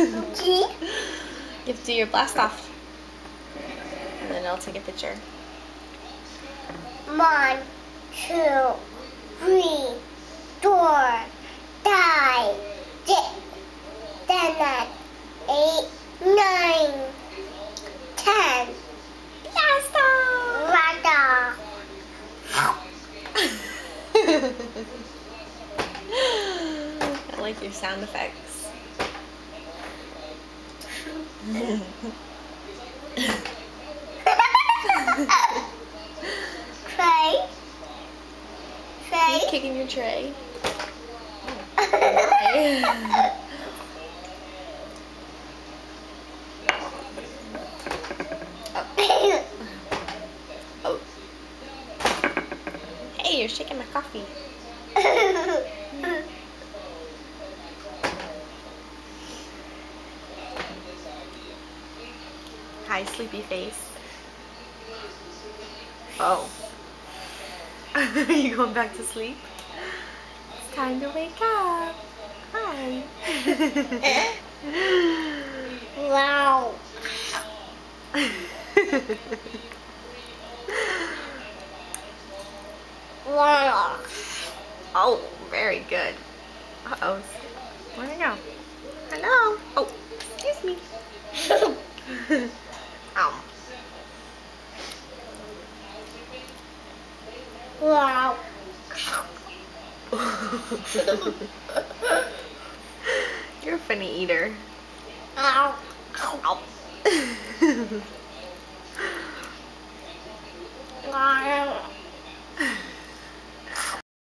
Okay. You have to do your blastoff. And then I'll take a picture. 1, 2, 3, 4, 5, 6, 7, 8, 9, 10. Blastoff! Blastoff. I like your sound effects. Tray. Are you kicking your tray? Why? Oh. Oh. Hey, you're shaking my coffee. Hi, sleepy face. Oh. Are you going back to sleep? It's time to wake up. Hi. Wow. Wow. Oh, very good. Uh-oh. Where'd it go? Hello? Oh, excuse me. Wow. You're a funny eater. Ow. Ow. Wow.